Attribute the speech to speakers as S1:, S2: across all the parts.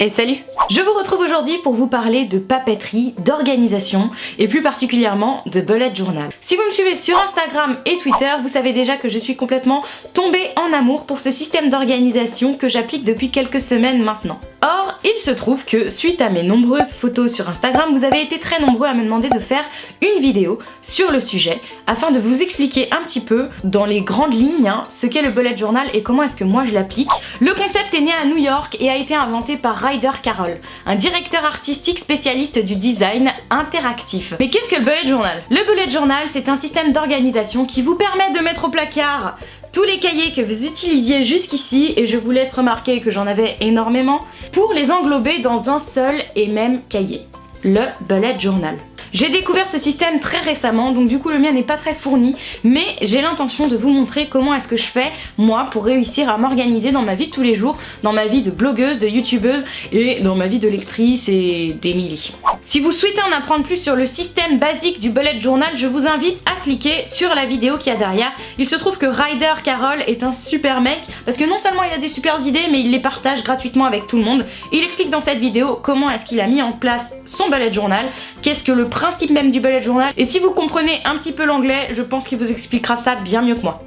S1: Et salut! Je vous retrouve aujourd'hui pour vous parler de papeterie, d'organisation et plus particulièrement de bullet journal. Si vous me suivez sur Instagram et Twitter, vous savez déjà que je suis complètement tombée en amour pour ce système d'organisation que j'applique depuis quelques semaines maintenant. Or, il se trouve que suite à mes nombreuses photos sur Instagram, vous avez été très nombreux à me demander de faire une vidéo sur le sujet afin de vous expliquer un petit peu dans les grandes lignes ce qu'est le bullet journal et comment est-ce que moi je l'applique. Le concept est né à New York et a été inventé par Ryder Carroll, un directeur artistique spécialiste du design interactif. Mais qu'est-ce que le bullet journal? Le bullet journal, c'est un système d'organisation qui vous permet de mettre au placard tous les cahiers que vous utilisiez jusqu'ici, et je vous laisse remarquer que j'en avais énormément, pour les englober dans un seul et même cahier, le bullet journal. J'ai découvert ce système très récemment, donc du coup le mien n'est pas très fourni, mais j'ai l'intention de vous montrer comment est-ce que je fais moi pour réussir à m'organiser dans ma vie de tous les jours, dans ma vie de blogueuse, de youtubeuse et dans ma vie de lectrice et d'Emily. Si vous souhaitez en apprendre plus sur le système basique du bullet journal, je vous invite à cliquer sur la vidéo qu'il y a derrière. Il se trouve que Ryder Carroll est un super mec parce que non seulement il a des super idées, mais il les partage gratuitement avec tout le monde. Il explique dans cette vidéo comment est-ce qu'il a mis en place son bullet journal, qu'est-ce que le principe même du bullet journal, et si vous comprenez un petit peu l'anglais, je pense qu'il vous expliquera ça bien mieux que moi.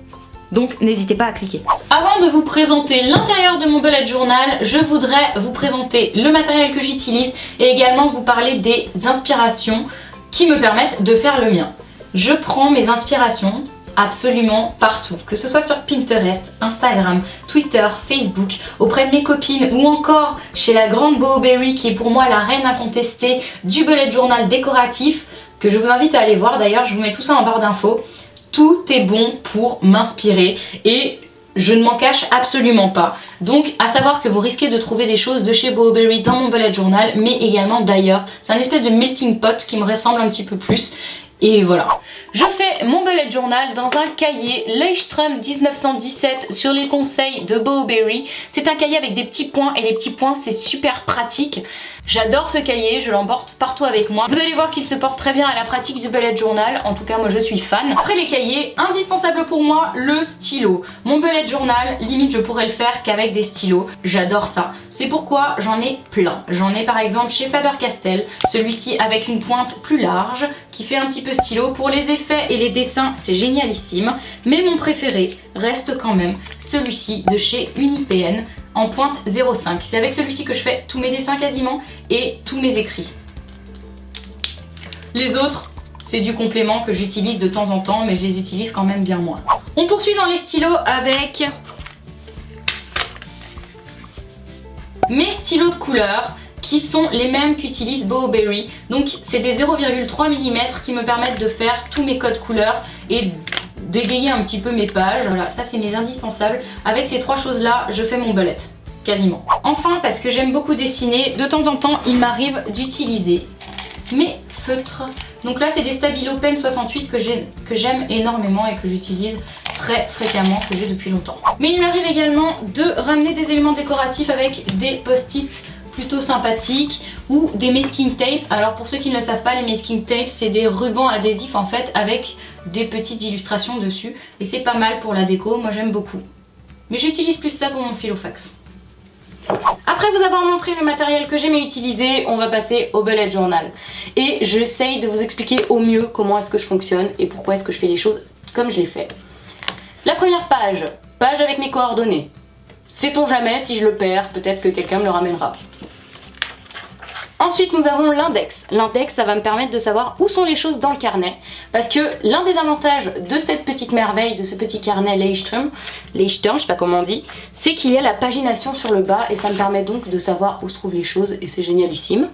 S1: Donc n'hésitez pas à cliquer. Avant de vous présenter l'intérieur de mon bullet journal, je voudrais vous présenter le matériel que j'utilise et également vous parler des inspirations qui me permettent de faire le mien. Je prends mes inspirations absolument partout, que ce soit sur Pinterest, Instagram, Twitter, Facebook, auprès de mes copines ou encore chez la grande Bowberry qui est pour moi la reine incontestée du bullet journal décoratif, que je vous invite à aller voir. D'ailleurs je vous mets tout ça en barre d'infos. Tout est bon pour m'inspirer et je ne m'en cache absolument pas. Donc à savoir que vous risquez de trouver des choses de chez Bowberry dans mon bullet journal, mais également d'ailleurs. C'est un espèce de melting pot qui me ressemble un petit peu plus. Et voilà. Je fais mon bullet journal dans un cahier Leuchtturm 1917 sur les conseils de Bowberry. C'est un cahier avec des petits points et les petits points c'est super pratique. J'adore ce cahier, je l'emporte partout avec moi. Vous allez voir qu'il se porte très bien à la pratique du bullet journal, en tout cas moi je suis fan. Après les cahiers, indispensable pour moi, le stylo. Mon bullet journal, limite je pourrais le faire qu'avec des stylos, j'adore ça. C'est pourquoi j'en ai plein. J'en ai par exemple chez Faber-Castell, celui-ci avec une pointe plus large, qui fait un petit peu stylo. Pour les effets et les dessins, c'est génialissime. Mais mon préféré reste quand même celui-ci de chez Unipen, en pointe 0,5. C'est avec celui-ci que je fais tous mes dessins quasiment et tous mes écrits. Les autres, c'est du complément que j'utilise de temps en temps, mais je les utilise quand même bien moins. On poursuit dans les stylos avec mes stylos de couleur qui sont les mêmes qu'utilise Bowberry. Donc c'est des 0,3 mm qui me permettent de faire tous mes codes couleurs et dégayer un petit peu mes pages. Voilà, ça c'est mes indispensables. Avec ces trois choses là, je fais mon bullet, quasiment. Enfin, parce que j'aime beaucoup dessiner, de temps en temps il m'arrive d'utiliser mes feutres. Donc là c'est des Stabilo Pen 68 que j'aime énormément et que j'utilise très fréquemment, que j'ai depuis longtemps. Mais il m'arrive également de ramener des éléments décoratifs avec des post-it plutôt sympathiques ou des masking tape. Alors pour ceux qui ne le savent pas, les masking tape c'est des rubans adhésifs en fait avec des petites illustrations dessus et c'est pas mal pour la déco, moi j'aime beaucoup. Mais j'utilise plus ça pour mon filofax. Après vous avoir montré le matériel que j'aime utiliser, on va passer au bullet journal. Et j'essaye de vous expliquer au mieux comment est-ce que je fonctionne et pourquoi est-ce que je fais les choses comme je les fais. La première page, page avec mes coordonnées. Sait-on jamais, si je le perds, peut-être que quelqu'un me le ramènera. Ensuite nous avons l'index. L'index ça va me permettre de savoir où sont les choses dans le carnet. Parce que l'un des avantages de cette petite merveille, de ce petit carnet Leuchtturm, je sais pas comment on dit, c'est qu'il y a la pagination sur le bas et ça me permet donc de savoir où se trouvent les choses et c'est génialissime.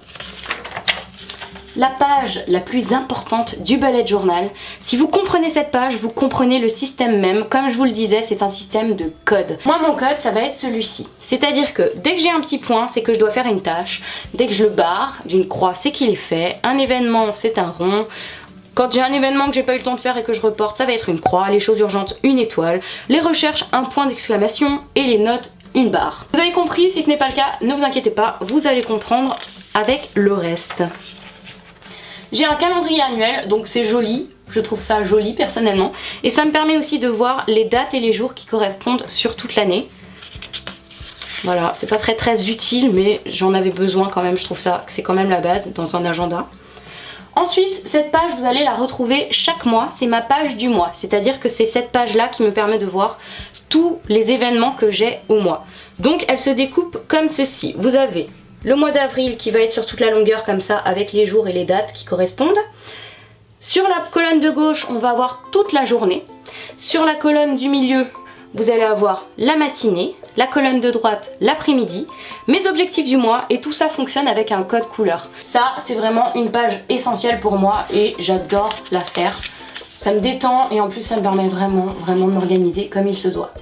S1: La page la plus importante du bullet journal. Si vous comprenez cette page, vous comprenez le système même. Comme je vous le disais, c'est un système de code. Moi, mon code, ça va être celui-ci. C'est-à-dire que dès que j'ai un petit point, c'est que je dois faire une tâche. Dès que je le barre d'une croix, c'est qu'il est fait. Un événement, c'est un rond. Quand j'ai un événement que j'ai pas eu le temps de faire et que je reporte, ça va être une croix. Les choses urgentes, une étoile. Les recherches, un point d'exclamation. Et les notes, une barre. Vous avez compris? Si ce n'est pas le cas, ne vous inquiétez pas, vous allez comprendre avec le reste. J'ai un calendrier annuel, donc c'est joli, je trouve ça joli personnellement. Et ça me permet aussi de voir les dates et les jours qui correspondent sur toute l'année.
S2: Voilà, c'est pas très utile, mais j'en avais besoin quand même, je trouve ça, c'est quand même la base dans un agenda. Ensuite, cette page, vous allez la retrouver chaque mois, c'est ma page du mois. C'est-à-dire que c'est cette page-là qui me permet de voir tous les événements que j'ai au mois. Donc elle se découpe comme ceci. Vous avez le mois d'avril qui va être sur toute la longueur comme ça, avec les jours et les dates qui correspondent. Sur la colonne de gauche, on va avoir toute la journée. Sur la colonne du milieu, vous allez avoir la matinée, la colonne de droite, l'après-midi, mes objectifs du mois, et tout ça fonctionne avec un code couleur. Ça, c'est vraiment une page essentielle pour moi et j'adore la faire. Ça me détend et en plus ça me permet vraiment de m'organiser comme il se doit.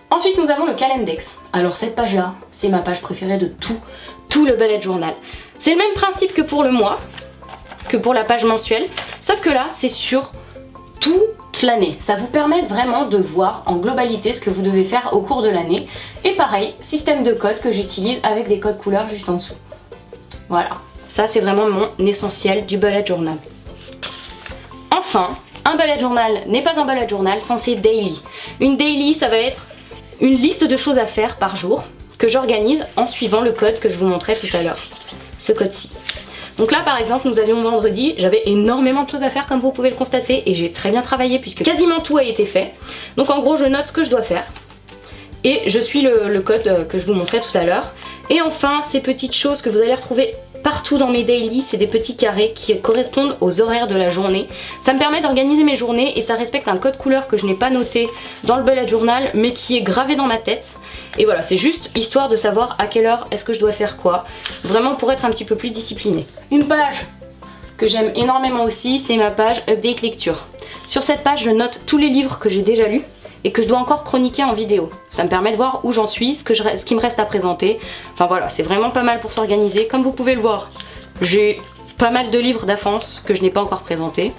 S2: Ensuite, nous avons le Calendex. Alors cette page-là, c'est ma page préférée de tout le bullet journal. C'est le même principe que pour le mois, que pour la page mensuelle, sauf que là, c'est sur toute l'année. Ça vous permet vraiment de voir en globalité ce que vous devez faire au cours de l'année. Et pareil, système de code que j'utilise avec des codes couleurs juste en dessous. Voilà, ça c'est vraiment mon essentiel du bullet journal. Enfin, un bullet journal n'est pas un bullet journal sans ses daily. Une daily, ça va être une liste de choses à faire par jour que j'organise en suivant le code que je vous montrais tout à l'heure. Ce code-ci. Donc là par exemple nous avions vendredi, j'avais énormément de choses à faire comme vous pouvez le constater et j'ai très bien travaillé puisque quasiment tout a été fait. Donc en gros je note ce que je dois faire et je suis le code que je vous montrais tout à l'heure. Et enfin ces petites choses que vous allez retrouver partout dans mes daily, c'est des petits carrés qui correspondent aux horaires de la journée. Ça me permet d'organiser mes journées et ça respecte un code couleur que je n'ai pas noté dans le bullet journal mais qui est gravé dans ma tête. Et voilà, c'est juste histoire de savoir à quelle heure est-ce que je dois faire quoi, vraiment pour être un petit peu plus disciplinée. Une page que j'aime énormément aussi, c'est ma page Update Lecture. Sur cette page, je note tous les livres que j'ai déjà lus et que je dois encore chroniquer en vidéo. Ça me permet de voir où j'en suis, ce qui me reste à présenter. Enfin voilà, c'est vraiment pas mal pour s'organiser. Comme vous pouvez le voir, j'ai pas mal de livres d'avance que je n'ai pas encore présentés.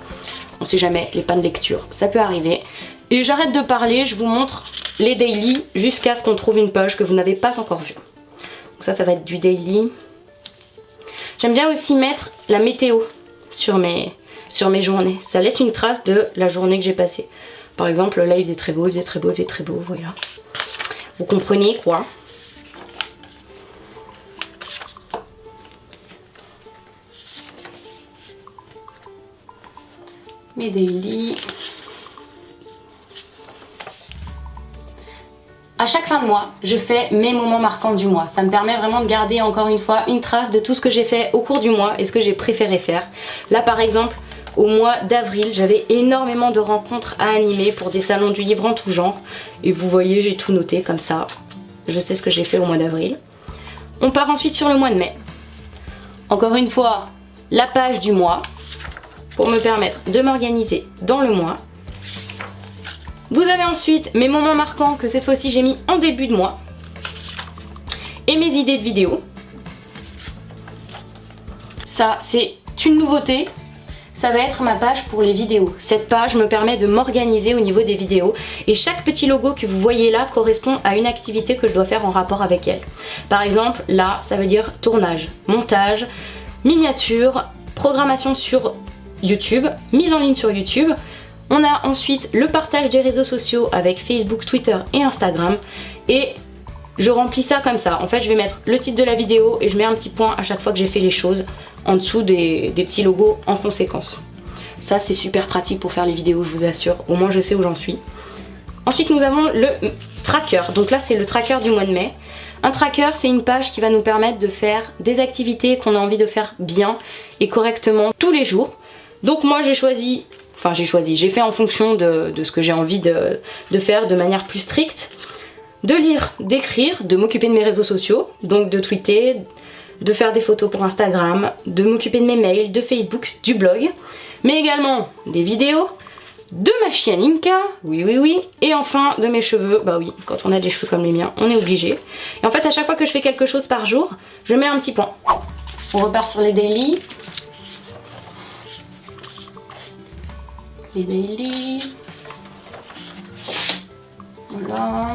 S2: On sait jamais, les pannes de lecture, ça peut arriver. Et j'arrête de parler, je vous montre les daily jusqu'à ce qu'on trouve une page que vous n'avez pas encore vue. Donc ça va être du daily. J'aime bien aussi mettre la météo sur mes journées. Ça laisse une trace de la journée que j'ai passée. Par exemple, là il faisait très beau, il faisait très beau, il faisait très beau, voilà. Vous comprenez quoi? Mes daily. À chaque fin de mois, je fais mes moments marquants du mois. Ça me permet vraiment de garder encore une fois une trace de tout ce que j'ai fait au cours du mois et ce que j'ai préféré faire. Là par exemple, au mois d'avril, j'avais énormément de rencontres à animer pour des salons du livre en tout genre. Et vous voyez, j'ai tout noté comme ça. Je sais ce que j'ai fait au mois d'avril. On part ensuite sur le mois de mai. Encore une fois, la page du mois pour me permettre de m'organiser dans le mois. Vous avez ensuite mes moments marquants que cette fois-ci j'ai mis en début de mois. Et mes idées de vidéos. Ça, c'est une nouveauté. Ça va être ma page pour les vidéos. Cette page me permet de m'organiser au niveau des vidéos. Et chaque petit logo que vous voyez là correspond à une activité que je dois faire en rapport avec elle. Par exemple, là, ça veut dire tournage, montage, miniature, programmation sur YouTube, mise en ligne sur YouTube. On a ensuite le partage des réseaux sociaux avec Facebook, Twitter et Instagram. Et je remplis ça comme ça. En fait, je vais mettre le titre de la vidéo et je mets un petit point à chaque fois que j'ai fait les choses en dessous des petits logos en conséquence. Ça, c'est super pratique pour faire les vidéos, je vous assure. Au moins, je sais où j'en suis. Ensuite, nous avons le tracker. Donc là, c'est le tracker du mois de mai. Un tracker, c'est une page qui va nous permettre de faire des activités qu'on a envie de faire bien et correctement tous les jours. Donc moi, j'ai fait en fonction de ce que j'ai envie de faire de manière plus stricte. De lire, d'écrire, de m'occuper de mes réseaux sociaux, donc de tweeter, de faire des photos pour Instagram, de m'occuper de mes mails, de Facebook, du blog, mais également des vidéos, de ma chienne Inca, oui, et enfin de mes cheveux, bah oui, quand on a des cheveux comme les miens, on est obligé. Et en fait, à chaque fois que je fais quelque chose par jour, je mets un petit point. On repart sur les daily. Les daily. Voilà.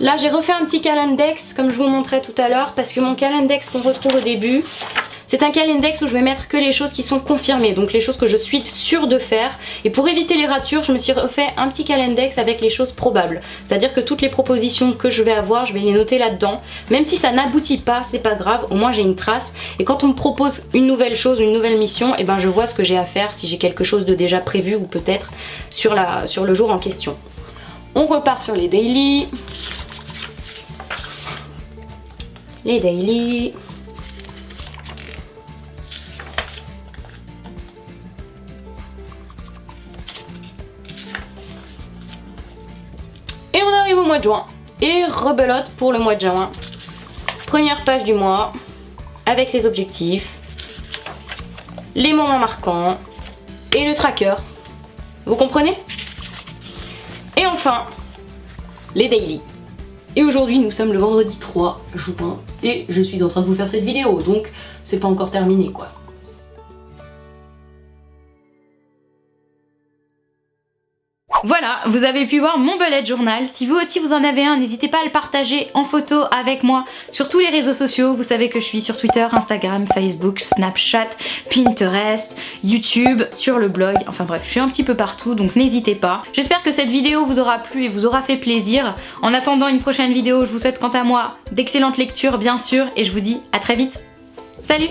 S2: Là j'ai refait un petit calendex comme je vous montrais tout à l'heure parce que mon calendex qu'on retrouve au début, C'est un calendex où je vais mettre que les choses qui sont confirmées, donc les choses que je suis sûre de faire. Et pour éviter les ratures, je me suis refait un petit calendex avec les choses probables. C'est-à-dire que toutes les propositions que je vais avoir, je vais les noter là-dedans. Même si ça n'aboutit pas, c'est pas grave, au moins j'ai une trace. Et quand on me propose une nouvelle chose, une nouvelle mission, et ben je vois ce que j'ai à faire, si j'ai quelque chose de déjà prévu ou peut-être sur le jour en question. On repart sur les daily. Les daily. Et on arrive au mois de juin. Et rebelote pour le mois de juin. Première page du mois, avec les objectifs, les moments marquants et le tracker. Vous comprenez? Et enfin, les daily. Et aujourd'hui, nous sommes le vendredi 3 juin et je suis en train de vous faire cette vidéo, donc c'est pas encore terminé quoi.
S1: Voilà, vous avez pu voir mon bullet journal. Si vous aussi vous en avez un, n'hésitez pas à le partager en photo avec moi sur tous les réseaux sociaux. Vous savez que je suis sur Twitter, Instagram, Facebook, Snapchat, Pinterest, YouTube, sur le blog. Enfin bref, je suis un petit peu partout, donc n'hésitez pas. J'espère que cette vidéo vous aura plu et vous aura fait plaisir. En attendant une prochaine vidéo, je vous souhaite quant à moi d'excellentes lectures bien sûr et je vous dis à très vite. Salut!